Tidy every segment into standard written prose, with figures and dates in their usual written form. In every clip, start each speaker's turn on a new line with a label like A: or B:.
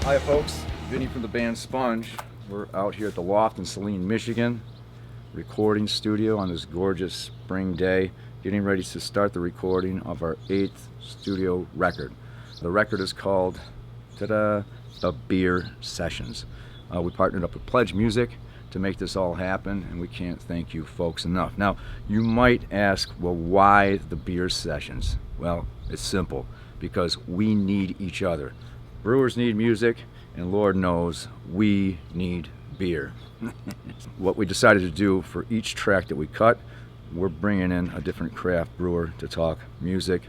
A: Hi folks, Vinny from the band Sponge. We're out here at the Loft in Saline, Michigan, recording studio on this gorgeous spring day, getting ready to start the recording of our 8th studio record. The record is called, ta-da, The Beer Sessions. We partnered up with Pledge Music to make this all happen, and we can't thank you folks enough. Now, you might ask, well, why the Beer Sessions? Well, it's simple, because we need each other. Brewers need music, and Lord knows we need beer. What we decided to do for each track that we cut, we're bringing in a different craft brewer to talk music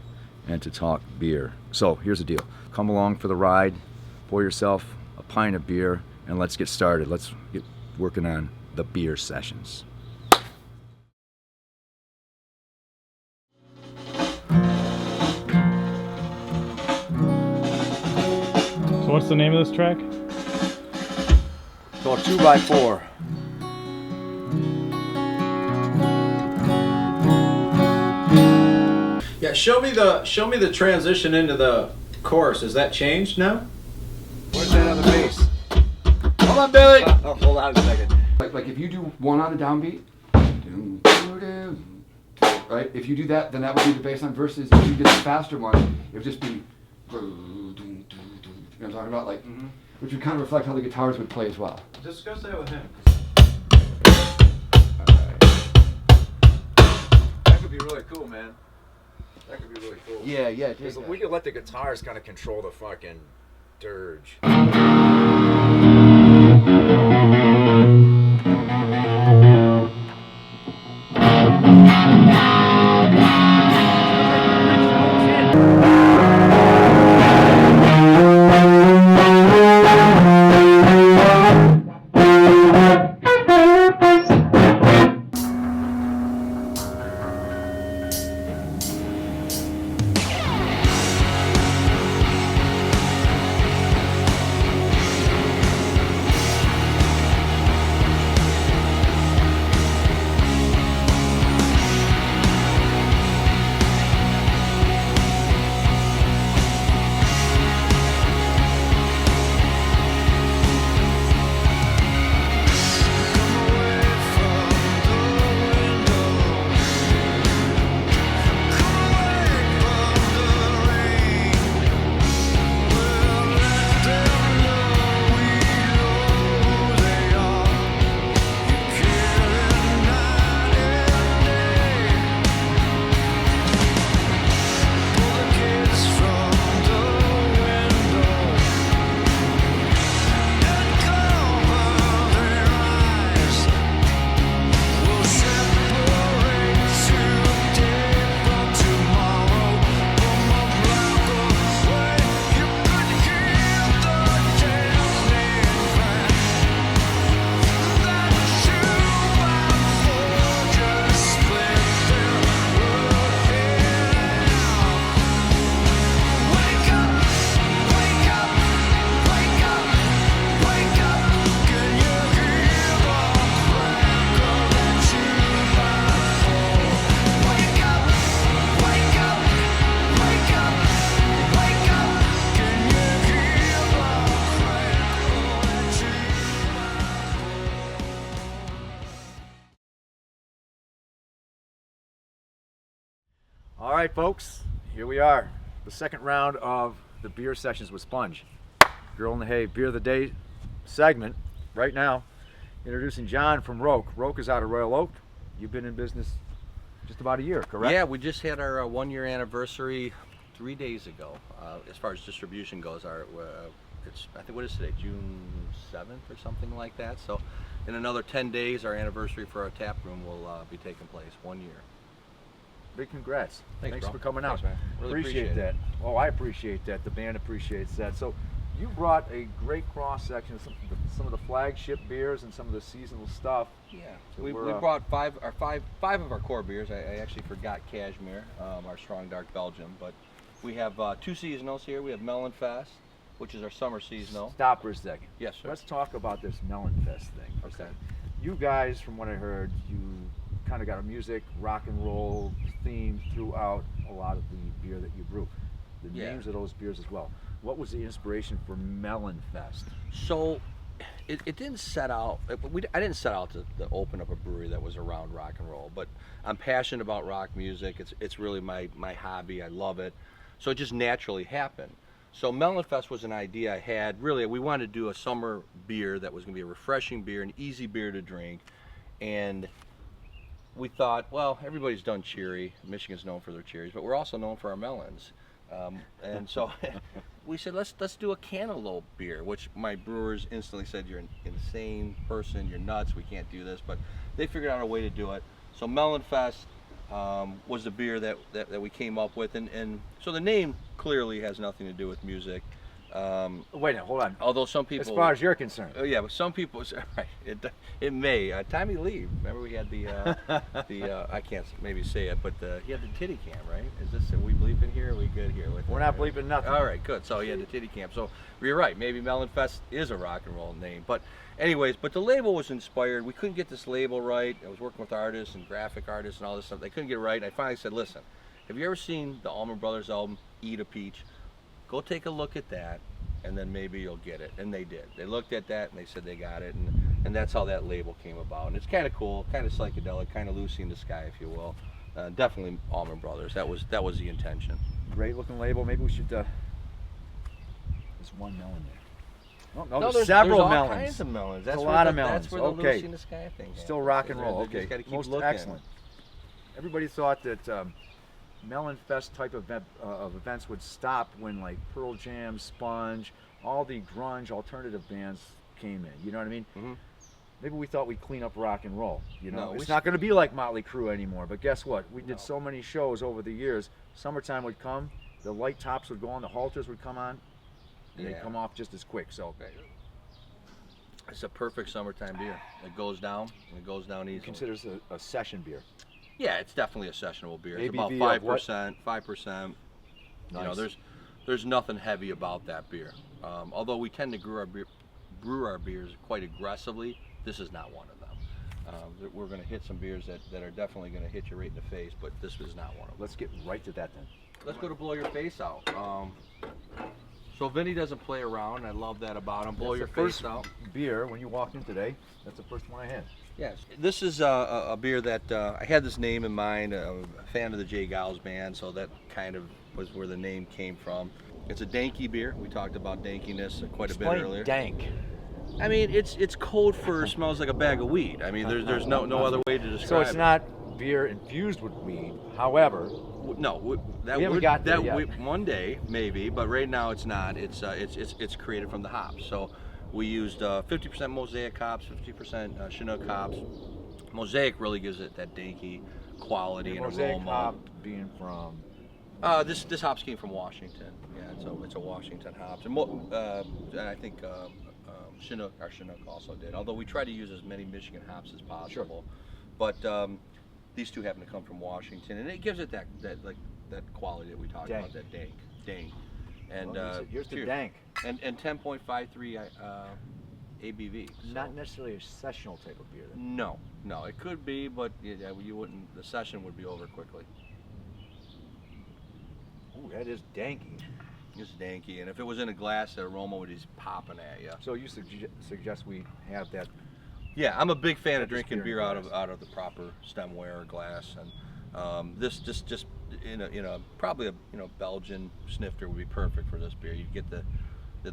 A: and to talk beer. So here's the deal. Come along for the ride, pour yourself a pint of beer, and let's get started. Let's get working on the Beer Sessions.
B: So what's the name of this track?
A: It's called 2x4.
C: Yeah, show me the transition into the chorus. Has that changed now?
A: Where's that other bass?
C: Hold on, Billy.
A: Oh, hold on a second.
D: Like if you do one on the downbeat, right? If you do that, then that would be the bass line. Versus if you did the faster one, it would just be, you know what I'm talking about? Like, which would kind of reflect how the guitars would play as well.
C: Discuss that with him.
A: That could be really cool, man. That could be really cool.
D: Yeah.
A: We could let the guitars kind of control the fucking dirge. All right, folks, here we are. The second round of the Beer Sessions with Sponge. Girl in the Hay Beer of the Day segment. Right now, introducing John from ROAK. ROAK is out of Royal Oak. You've been in business just about a year, correct?
E: Yeah, we just had our 1-year anniversary 3 days ago. As far as distribution goes, it's, I think, what is today, June 7th or something like that. So in another 10 days, our anniversary for our tap room will be taking place, 1 year.
A: Big congrats.
E: Thanks
A: for coming out.
E: Thanks, man. Really appreciate
A: that.
E: it.
A: Oh, I appreciate that. The band appreciates that. So you brought a great cross section of some of the flagship beers and some of the seasonal stuff.
E: Yeah, we brought five of our core beers. I actually forgot Cashmere, our strong dark Belgium, but we have 2 seasonals here. We have Melon Fest, which is our summer seasonal.
A: Stop for a second.
E: Yes, sir.
A: Let's talk about this Melon Fest thing for a
E: Okay.
A: second. You guys, from what I heard, you kind of got a music, rock and roll theme throughout a lot of the beer that you brew. The
E: Yeah.
A: names of those beers as well. what was the inspiration for Melon Fest?
E: So it didn't set out, I didn't set out to open up a brewery that was around rock and roll, but I'm passionate about rock music. It's really my hobby. I love it. So it just naturally happened. So Melon Fest was an idea I had. Really, we wanted to do a summer beer that was going to be a refreshing beer, an easy beer to drink. And we thought, well, everybody's done cherry. Michigan's known for their cherries, but we're also known for our melons. And so we said, let's do a cantaloupe beer, which my brewers instantly said, you're an insane person, you're nuts, we can't do this. But they figured out a way to do it. So Melon Fest was the beer that we came up with. And so the name clearly has nothing to do with music.
A: Wait a minute, hold on.
E: Although some people,
A: as far as you're concerned.
E: Oh yeah, but some people, right? It may. Tommy Lee, remember we had the I can't maybe say it, but he had the titty cam, right? Is this, are we bleeping here? Are we good here? With
A: We're not bleeping nothing.
E: All right, good. So he had the titty cam. So you're right. Maybe Melon Fest is a rock and roll name, but anyways, but the label was inspired. We couldn't get this label right. I was working with artists and graphic artists and all this stuff. They couldn't get it right. And I finally said, listen, have you ever seen the Allman Brothers album, Eat a Peach? Go take a look at that, and then maybe you'll get it. And they did. They looked at that and they said they got it, and that's how that label came about. And it's kind of cool, kind of psychedelic, kind of Lucy in the Sky, if you will. Definitely Allman Brothers. That was the intention.
A: Great looking label. Maybe we should. There's one melon there. Oh, no,
E: No,
A: there's several
E: there's all
A: melons.
E: kinds of melons. That's
A: a
E: where
A: lot
E: the,
A: of melons.
E: That's where the
A: Okay.
E: Lucy in the Sky thing
A: Still
E: happens.
A: rock and
E: You
A: roll.
E: just
A: Okay,
E: gotta keep
A: most
E: looking.
A: excellent. Everybody thought that Melon Fest type of events would stop when like Pearl Jam, Sponge, all the grunge alternative bands came in. You know what I mean?
E: Mhm.
A: Maybe we thought we'd clean up rock and roll. You know,
E: No,
A: it's
E: we
A: not going to be like Motley Crue anymore. But guess what? We did
E: No.
A: so many shows over the years. Summertime would come, the light tops would go on, the halters would come on, and they'd
E: Yeah.
A: come off just as quick. So
E: It's a perfect summertime beer. It goes down, and it goes down easily.
A: consider this a session beer.
E: Yeah, it's definitely a sessionable beer. It's about
A: ABV of what?
E: 5%. 5%. You know,
A: Nice.
E: there's nothing heavy about that beer. Although we tend to brew our beers quite aggressively, this is not one of them. We're going to hit some beers that are definitely going to hit you right in the face, but this was not one of them.
A: Let's get right to that then.
E: Let's go to blow your face out. So Vinny doesn't play around, and I love that about him. Blow
A: That's
E: your
A: the
E: face
A: first
E: out.
A: beer when you walked in today. That's the first one I had.
E: Yes, this is a beer that I had this name in mind. I'm a fan of the Jay Giles band, so that kind of was where the name came from. It's a danky beer. We talked about dankiness quite a bit earlier.
A: Dank.
E: I mean, it's code for smells like a bag of weed. I mean, there's no other way to describe it.
A: So it's not beer infused with weed. However,
E: No, that
A: We haven't
E: would
A: got there
E: that
A: yet.
E: one day maybe, but right now it's not. It's created from the hops. So we used 50% Mosaic hops, 50% Chinook hops. Mosaic really gives it that danky quality and
A: Mosaic
E: aroma.
A: hop being from
E: This hops came from Washington. Yeah, it's a Washington hops, and I think Chinook also did. Although we try to use as many Michigan hops as possible, but these two happen to come from Washington, and it gives it that quality that we talked
A: Dank.
E: about, that dank. And
A: Well, here's the
E: cheers.
A: dank.
E: And 10.53 ABV. So.
A: Not necessarily a sessional type of beer. Then.
E: No, it could be, but yeah, you wouldn't. The session would be over quickly.
A: Ooh, that is danky.
E: It's danky, and if it was in a glass, the aroma would just popping at you.
A: So you suggest we have that?
E: Yeah, I'm a big fan of
A: Just
E: drinking
A: beer
E: beer
A: in
E: out
A: glass.
E: of the proper stemware or glass, and this just in a probably a Belgian snifter would be perfect for this beer. You'd get the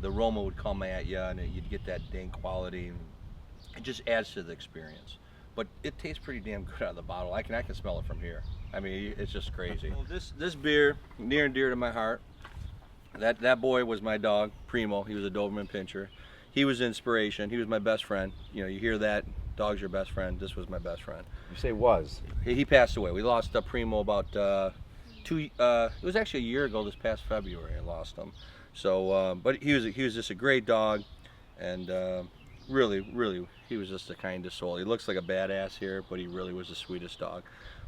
E: aroma would come at you, and you'd get that dank quality, and it just adds to the experience. But it tastes pretty damn good out of the bottle. I can smell it from here. I mean, it's just crazy. Well, this beer, near and dear to my heart. That boy was my dog, Primo. He was a Doberman Pinscher. He was inspiration. He was my best friend. You know, you hear that, dog's your best friend. This was my best friend.
A: You say was.
E: He passed away. We lost Primo about it was actually a year ago this past February I lost him. So, but he was just a great dog, and really, he was just the kindest soul. He looks like a badass here, but he really was the sweetest dog.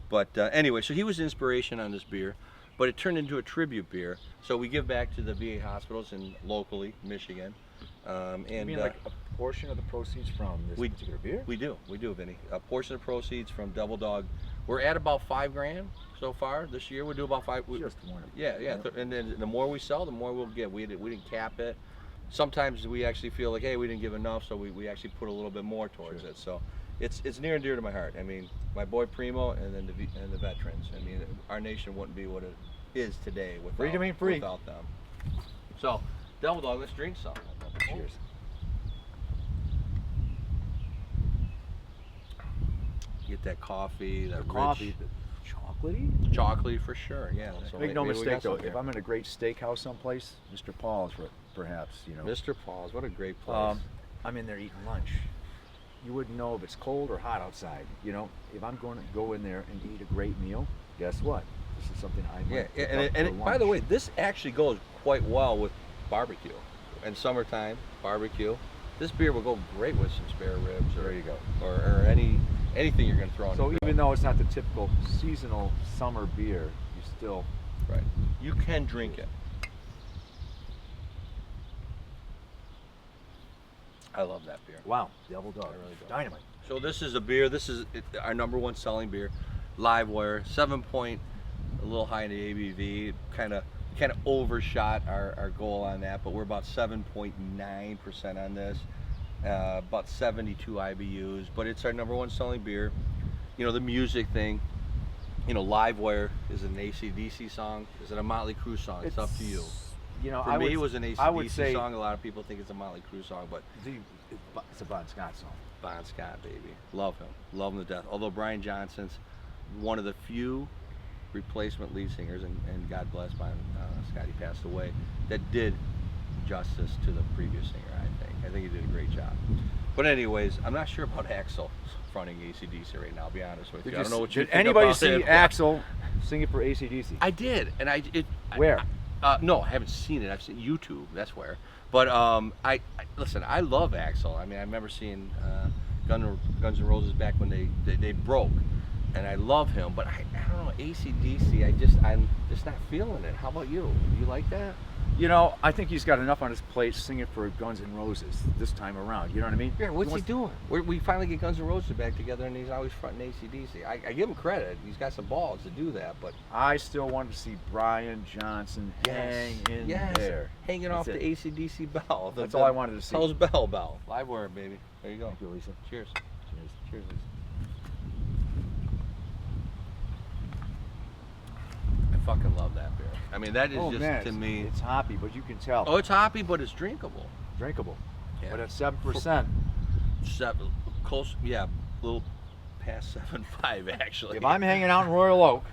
E: But anyway, so he was inspiration on this beer, but it turned into a tribute beer. So we give back to the VA hospitals in locally, Michigan. And
A: You mean like a portion of the proceeds from this particular beer?
E: We do, Vinny. A portion of proceeds from Double Dog We're at about $5,000 so far this year. We do about five.
A: Just one.
E: Yeah. And then the more we sell, the more we'll get. We didn't cap it. Sometimes we actually feel like, hey, we didn't give enough, so we actually put a little bit more towards it. So it's near and dear to my heart. I mean, my boy Primo and then the veterans. I mean, our nation wouldn't be what it is today without them. So, Devil Dog, let's drink some.
A: Cheers.
E: Get that coffee, that
A: Coffee, chocolatey?
E: chocolatey for sure. Yeah. So
A: Make no
E: maybe we
A: mistake
E: got some
A: though,
E: here.
A: if I'm in a great steakhouse someplace, Mr. Paul's perhaps, you know.
E: Mr. Paul's, what a great place.
A: I'm in there eating lunch. You wouldn't know if it's cold or hot outside. You know, if I'm going to go in there and eat a great meal, guess what? This is something I might pick up for
E: By the
A: lunch.
E: way, this actually goes quite well with barbecue. In summertime, barbecue. This beer will go great with some spare ribs, or
A: There you go.
E: or anything you're going to throw on.
A: So
E: the
A: even
E: grill.
A: though it's not the typical seasonal summer beer, you still
E: Right, you can drink it. I love that beer.
A: wow, Devil Dog,
E: I really do.
A: dynamite.
E: So this is a beer. This is our #1 selling beer, live wire, 7 point, a little high in the ABV. Kind of overshot our goal on that, but we're about 7.9% on this. About 72 IBUs, but it's our #1 selling beer. You know, the music thing. You know, Live Wire is it an AC/DC song? Is it a Motley Crue song? It's up to you.
A: You know,
E: For me, it was an
A: I would
E: AC/DC
A: say
E: song. A lot of people think it's a Motley Crue song, but
A: it's a Bon Scott song.
E: Bon Scott, baby. Love him to death. Although Brian Johnson's one of the few replacement lead singers, and God bless Bon Scott, he passed away, that did justice to the previous singer, I think he did a great job. But anyways, I'm not sure about Axl fronting AC/DC right now, I'll be honest with you. I don't know what you
A: Did
E: think
A: anybody
E: about
A: see
E: it.
A: Axl singing for AC/DC?
E: I did, and
A: Where?
E: No, I haven't seen it. I've seen YouTube. That's where. But I listen. I love Axl. I mean, I remember seeing Guns N' Roses back when they broke, and I love him. But I don't know, AC/DC. I'm just not feeling it. How about you? Do you like that?
A: You know, I think he's got enough on his plate singing for Guns N' Roses this time around. You know what I mean?
E: Yeah. What's he
A: wants-
E: doing? We finally get Guns N' Roses back together, and he's always fronting AC/DC. I give him credit. He's got some balls to do that, but.
A: I still wanted to see Brian Johnson hang in there.
E: Hanging
A: That's
E: off
A: it.
E: the AC/DC bell.
A: That's all I wanted to see.
E: Hell's bell. Live wire, baby. There you go.
A: Thank you, Lisa.
E: Cheers.
A: Cheers.
E: Cheers, Lisa. I fucking love that beer. I mean, that is just
A: man,
E: to me.
A: it's hoppy, but you can tell.
E: Oh, it's hoppy, but it's drinkable.
A: Drinkable.
E: Yeah.
A: But at 7%,
E: Close, yeah, a little past 7.5 actually.
A: if I'm hanging out in Royal Oak,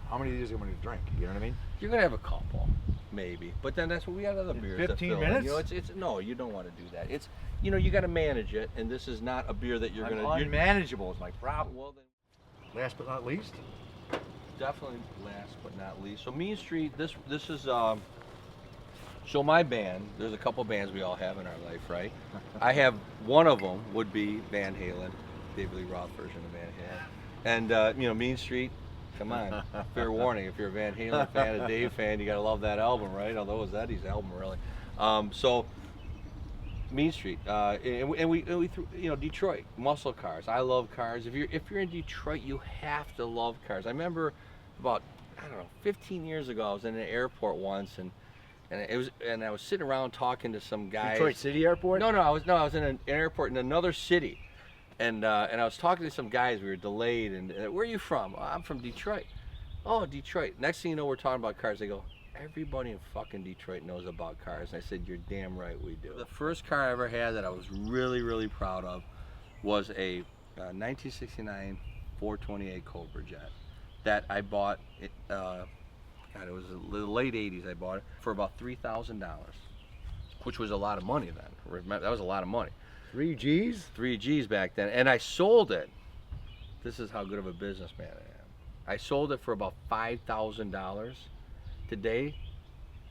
A: how many of these am I going to drink? You know what I mean?
E: You're gonna have a couple, maybe. But then that's what we got other
A: In
E: beers.
A: 15
E: that fill in.
A: minutes?
E: You know, it's no, you don't want to do that. It's you got to manage it, and this is not a beer that you're gonna.
A: Unmanageable is my problem.
E: Well, then.
A: Last but not least,
E: Definitely last but not least. So Mean Street, this is so my band, there's a couple bands we all have in our life, right? I have one of them would be Van Halen, David Lee Roth version of Van Halen. And Mean Street, come on. Fair warning, if you're a Van Halen fan, a Dave fan, you got to love that album, right? Although it was Eddie's album really. So Mean Street, and we threw, Detroit, muscle cars. I love cars. If you're in Detroit, you have to love cars. I remember about 15 years ago, I was in an airport once, and I was sitting around talking to some guys.
A: Detroit City Airport?
E: No, I was in an airport in another city, and I was talking to some guys. We were delayed, and where are you from? Oh, I'm from Detroit. Oh, Detroit. Next thing you know, we're talking about cars. They go, everybody in fucking Detroit knows about cars. And I said, you're damn right we do. The first car I ever had that I was really, really proud of was a 1969 428 Cobra Jet that I bought. It was the late 80s. I bought it for about $3,000, which was a lot of money then. Remember, that was a lot of money.
A: 3 G's?
E: 3 G's back then, and I sold it. This is how good of a businessman I am. I sold it for about $5,000. Today,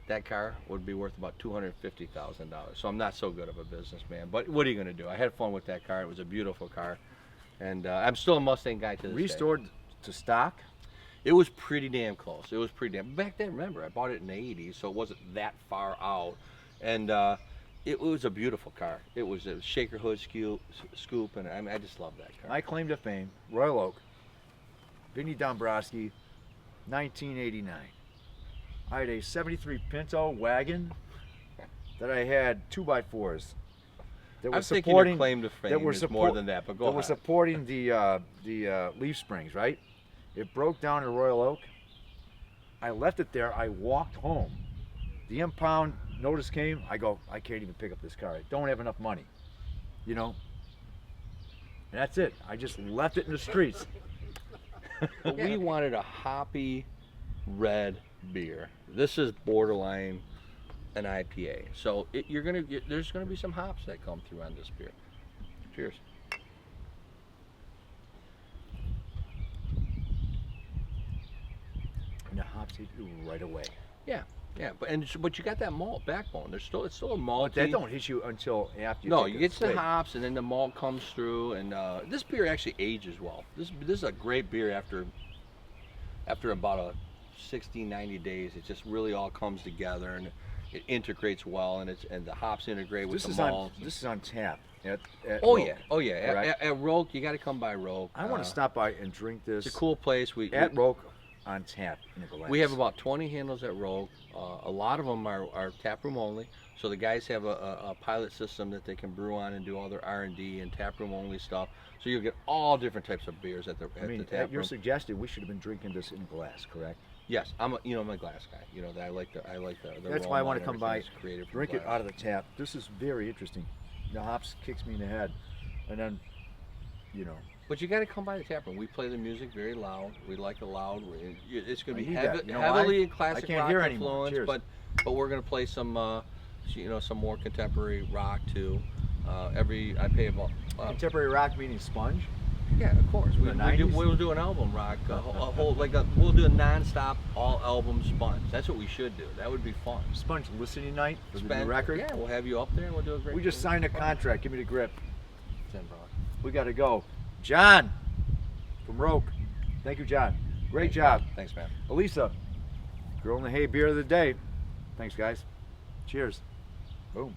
E: that car would be worth about $250,000. So I'm not so good of a businessman. But what are you going to do? I had fun with that car. It was a beautiful car, and I'm still a Mustang guy to this day.
A: Restored to stock?
E: It was pretty damn close. It was pretty damn. Back then, remember, I bought it in the 80s, so it wasn't that far out, and it was a beautiful car. It was a shaker hood scoop, and I just love that car.
A: My claim to fame, Royal Oak. Vinny Dombrowski, 1989. I had a 73 Pinto wagon that I had 2x4s. That
E: I'm thinking your claim to fame is more than that, but go
A: that
E: ahead.
A: were supporting the leaf springs, right? It broke down in Royal Oak. I left it there. I walked home. The impound notice came. I go, I can't even pick up this car. I don't have enough money, you know. And that's it. I just left it in the streets.
E: But we wanted a hoppy red beer. This is borderline an IPA, so there's gonna be some hops that come through on this beer. Cheers.
A: And the hops hit you right away.
E: Yeah, but you got that malt backbone. It's still a malty.
A: But that don't hit you until after you
E: No,
A: take
E: you
A: a
E: get to the
A: swig.
E: hops and then the malt comes through, and this beer actually ages well. This is a great beer after about a 60, 90 days. It just really all comes together and it integrates well, and the hops integrate with the malt.
A: This is on tap. At
E: Oh
A: ROAK,
E: yeah.
A: correct?
E: At ROAK, you got to come by ROAK.
A: I want to stop by and drink this.
E: It's a cool place.
A: At ROAK on tap in a glass.
E: We have about 20 handles at ROAK. A lot of them are tap room only. So the guys have a pilot system that they can brew on and do all their R&D and tap room only stuff. So you'll get all different types of beers at the
A: I mean,
E: the tap
A: at your
E: room.
A: suggestion, we should have been drinking this in glass, correct?
E: Yes, I'm a glass guy. You know, I like the
A: That's why I
E: aroma
A: want
E: and
A: to come by,
E: everything that's created from
A: drink it
E: glass.
A: out of the tap. This is very interesting. The hops kicks me in the head, and then, you know,
E: But you got to come by the tap room. We play the music very loud. We like it loud. It's going
A: I
E: to be
A: need that. You know
E: heavily
A: why?
E: in classic
A: I can't
E: rock
A: hear anymore.
E: influence,
A: Cheers.
E: but we're going to play some some more contemporary rock too. I pay about
A: contemporary rock meaning sponge.
E: yeah, of course.
A: The 90s?
E: We'll do an album rock, we'll do a non-stop all album sponge. That's what we should do. That would be fun.
A: Sponge listening night for the new record.
E: Yeah, we'll have you up there and we'll do a great.
A: We just signed a contract. Give me the grip.
E: Ten bucks.
A: We got to go. John from ROAK. Thank you, John. Great job.
E: Thanks, man.
A: Elisa, girl in the hay beer of the day. Thanks, guys. Cheers. Boom.